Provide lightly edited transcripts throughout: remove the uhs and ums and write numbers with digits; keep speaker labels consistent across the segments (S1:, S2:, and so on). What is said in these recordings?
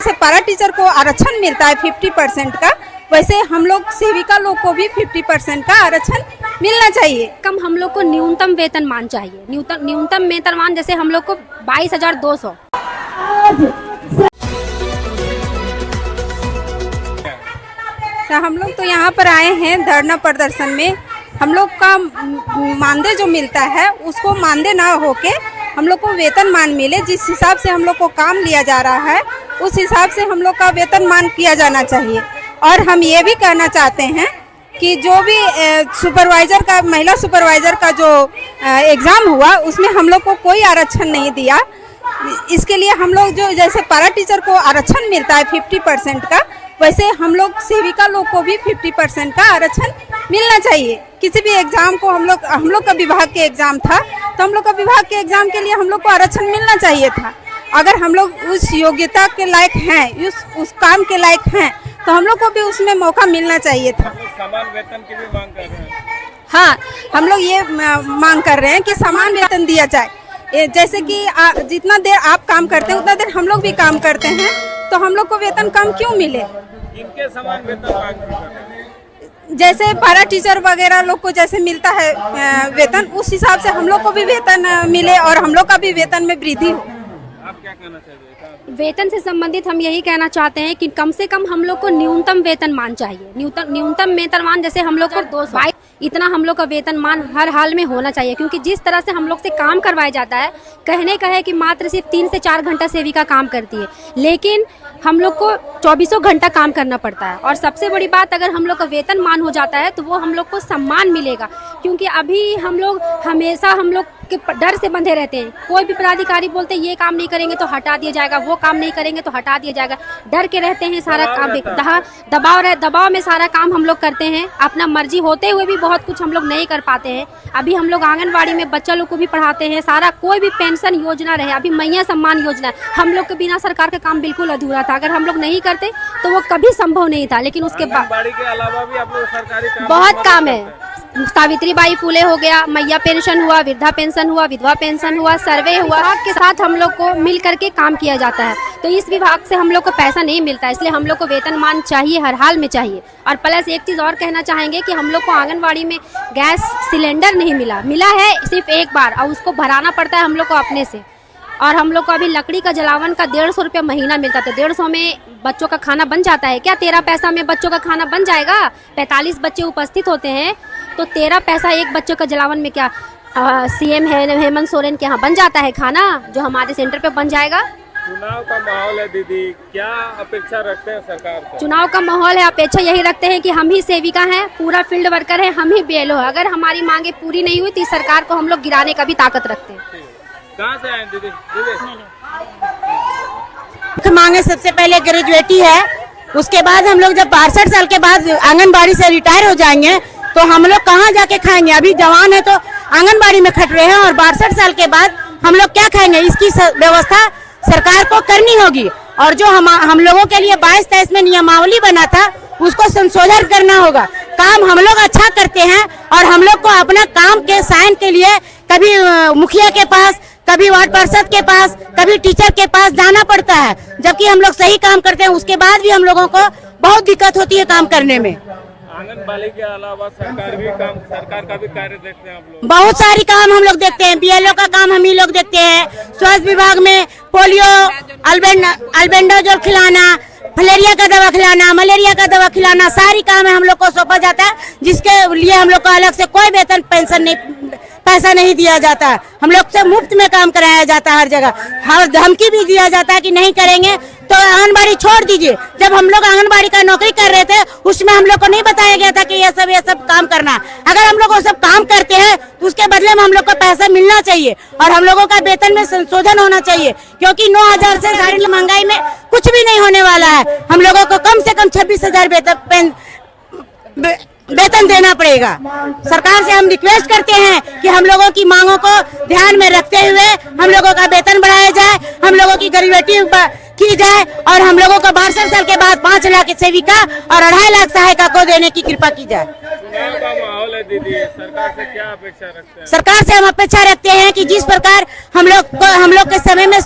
S1: जैसे पारा टीचर को आरक्षण मिलता है 50% का, वैसे हम लोग सेविका लोग को भी 50% का आरक्षण मिलना चाहिए।
S2: कम हम लोग को न्यूनतम वेतनमान चाहिए। न्यूनतम वेतनमान जैसे हम लोग को 22,200।
S1: तो हम लोग तो यहाँ पर आए हैं धरना प्रदर्शन में। हम लोग का मानदेय जो मिलता है उसको मानदेय ना होके हम लोग को वेतनमान मिले। जिस हिसाब से हम लोग को काम लिया जा रहा है उस हिसाब से हम लोग का वेतनमान किया जाना चाहिए। और हम ये भी कहना चाहते हैं कि जो भी सुपरवाइजर का, महिला सुपरवाइजर का जो एग्ज़ाम हुआ उसमें हम लोग को कोई आरक्षण नहीं दिया। इसके लिए हम लोग जो जैसे पारा टीचर को आरक्षण मिलता है 50% का, वैसे हम लोग सेविका लोग को भी 50% का आरक्षण मिलना चाहिए। किसी भी एग्ज़ाम को हम लोग का विभाग के एग्ज़ाम था तो हम लोग का विभाग के एग्ज़ाम के लिए हम लोग को आरक्षण मिलना चाहिए था। अगर हम लोग उस योग्यता के लायक हैं, उस काम के लायक हैं, तो हम लोग को भी उसमें मौका मिलना चाहिए था।
S3: समान वेतन की भी मांग कर रहे हैं।
S1: हाँ, हम लोग ये मांग कर रहे हैं कि समान वेतन दिया जाए। जैसे कि जितना देर आप काम करते हैं उतना देर हम लोग भी काम करते हैं, तो हम लोग को वेतन कम क्यों मिले?
S3: इनके समान वेतन मांग कर रहे हैं।
S1: जैसे पारा टीचर वगैरह लोग को जैसे मिलता है वेतन, उस हिसाब से हम लोग को भी वेतन मिले और हम लोग का भी वेतन में वृद्धि हो।
S3: आप क्या कहना चाहिए?
S2: वेतन से संबंधित हम यही कहना चाहते हैं कि कम से कम हम लोग को न्यूनतम वेतनमान चाहिए। न्यूनतम वेतनमान जैसे हम लोग को 222 इतना हम लोग का वेतनमान हर हाल में होना चाहिए। क्योंकि जिस तरह से हम लोग से काम करवाया जाता है, कहने का है कि मात्र सिर्फ 3 से 4 घंटा सेविका काम करती है, लेकिन हम लोग को 24 घंटा काम करना पड़ता है। और सबसे बड़ी बात, अगर हम लोग का वेतनमान हो जाता है तो वो हम लोग को सम्मान मिलेगा। क्योंकि अभी हम लोग हमेशा हम लोग के डर से बंधे रहते हैं। कोई भी पदाधिकारी बोलते हैं ये काम नहीं करेंगे तो हटा दिया जाएगा, वो काम नहीं करेंगे तो हटा दिया जाएगा। डर के रहते हैं, सारा काम दबाव में सारा काम हम लोग करते हैं। अपना मर्जी होते हुए भी बहुत कुछ हम लोग नहीं कर पाते हैं। अभी हम लोग आंगनबाड़ी में बच्चा लोग को भी पढ़ाते हैं। सारा कोई भी पेंशन योजना रहे, अभी मैया सम्मान योजना, हम लोग के बिना सरकार का काम बिल्कुल अधूरा था। अगर हम लोग नहीं करते तो वो कभी संभव नहीं था। लेकिन उसके बाद
S3: के अलावा भी आप लोग सरकारी काम
S2: बहुत काम है। सावित्रीबाई फुले हो गया, मैया पेंशन हुआ, वृद्धा पेंशन हुआ, विधवा पेंशन हुआ, सर्वे हुआ, के साथ हम लोग को मिल करके काम किया जाता है। तो इस विभाग से हम लोग को पैसा नहीं मिलता है, इसलिए हम लोग को वेतनमान चाहिए, हर हाल में चाहिए। और प्लस एक चीज़ और कहना चाहेंगे कि हम लोग को आंगनबाड़ी में गैस सिलेंडर नहीं मिला है सिर्फ एक बार, और उसको भराना पड़ता है हम लोग को अपने से। और हम लोग को अभी लकड़ी का जलावन का 150 रुपया महीना मिलता था। 150 में बच्चों का खाना बन जाता है क्या? 13 पैसा में बच्चों का खाना बन जाएगा? 45 बच्चे उपस्थित होते हैं तो 13 पैसा एक बच्चों का जलावन में क्या सीएम हेमंत सोरेन के यहाँ बन जाता है खाना, जो हमारे सेंटर पे बन जाएगा।
S3: चुनाव का माहौल है दीदी, क्या अपेक्षा रखते हैं सरकार से?
S2: चुनाव का माहौल है, अपेक्षा यही रखते हैं कि हम ही सेविका हैं, पूरा फील्ड वर्कर है, हम ही BLO है। अगर हमारी मांगे पूरी नहीं हुई तो सरकार को हम लोग गिराने का भी ताकत रखते हैं।
S3: कहाँ से आए दीदी?
S4: मांगे सबसे पहले ग्रेजुएटी है, उसके बाद हम लोग जब 62 साल के बाद आंगनबाड़ी से रिटायर हो जाएंगे तो हम लोग कहाँ जाके खाएंगे? अभी जवान है तो आंगनबाड़ी में खट रहे हैं और 62 साल के बाद हम लोग क्या खाएंगे? इसकी व्यवस्था सरकार को करनी होगी। और जो हम लोगों के लिए 22-23 में नियमावली बना था उसको संशोधन करना होगा। काम हम लोग अच्छा करते हैं और हम लोग को अपना काम के साइन के लिए कभी मुखिया के पास, कभी वार्ड पार्षद के पास, कभी टीचर के पास जाना पड़ता है, जबकि हम लोग सही काम करते हैं। उसके बाद भी हम लोगों को बहुत दिक्कत होती है काम करने में।
S3: आंगनबाड़ी के अलावा सरकार का भी कार्य देखते हैं आप लोग?
S4: बहुत सारी काम हम लोग देखते हैं। BLO का काम हम ही लोग देखते हैं। स्वास्थ्य विभाग में पोलियो, अल्बेंडाजोल खिलाना, फलेरिया का दवा खिलाना, मलेरिया का दवा खिलाना, सारी काम है हम लोग को सौंपा जाता है, जिसके लिए हम लोग को अलग से कोई वेतन पेंशन नहीं, पैसा नहीं दिया जाता। हम लोग से मुफ्त में काम कराया जाता है हर जगह। हर धमकी भी दिया जाता है कि नहीं करेंगे तो आंगनबाड़ी छोड़ दीजिए। जब हम लोग आंगनबाड़ी का नौकरी कर रहे थे उसमें हम लोग को नहीं बताया गया था कि ये सब काम करना। अगर हम लोग वो सब काम करते हैं तो उसके बदले में हम लोग को पैसा मिलना चाहिए और हम लोगों का वेतन में संशोधन होना चाहिए। क्योंकि 9,000 से सारी महंगाई में कुछ भी नहीं होने वाला है। हम लोगों को कम से कम 26,000 वेतन देना पड़ेगा। सरकार से हम रिक्वेस्ट करते हैं कि हम लोगों की मांगों को ध्यान में रखते हुए हम लोगों का वेतन बढ़ाया जाए, हम लोगों की ग्रेजुएटी की जाए और हम लोगों को 62 साल के बाद 5 लाख सेविका और 2.5 लाख सहायिका को देने की कृपा की जाए।
S3: चुनाव का माहौल है दीदी, सरकार से क्या अपेक्षा रखते हैं?
S4: सरकार से हम अपेक्षा रखते हैं कि जिस प्रकार हम लोग के समय में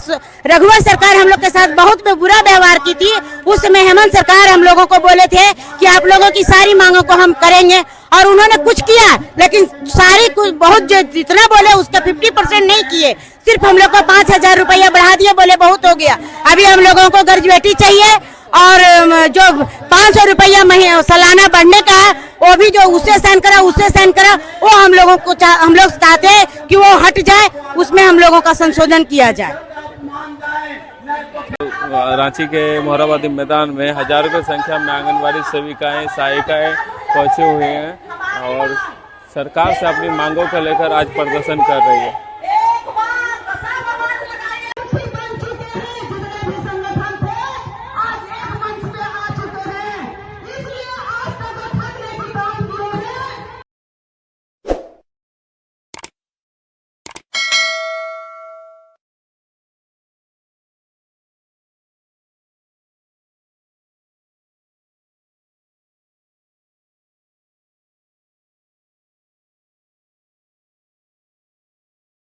S4: रघुवर सरकार हम लोग के साथ बहुत बुरा व्यवहार की थी। उस समय हेमंत सरकार हम लोगों को बोले थे कि आप लोगों की सारी मांगों को हम करेंगे, और उन्होंने कुछ किया, लेकिन सारी कुछ बहुत जितना बोले उसका 50% नहीं किए। सिर्फ हम लोग को 5,000 रुपया बढ़ा दिए, बोले बहुत हो गया। अभी हम लोगों को ग्रेजुएटी चाहिए, और जो 500 रुपया सालाना बढ़ने का है वो भी जो उससे साइन करा वो हम लोग चाहते हैं कि वो हट जाए, उसमें हम लोगों का संशोधन किया जाए।
S3: रांची के मोहराबादी मैदान में हजारों की संख्या में आंगनबाड़ी सेविकाएं सहायिकाएं पहुंचे हुए हैं और सरकार से अपनी मांगों को लेकर आज प्रदर्शन कर रही है।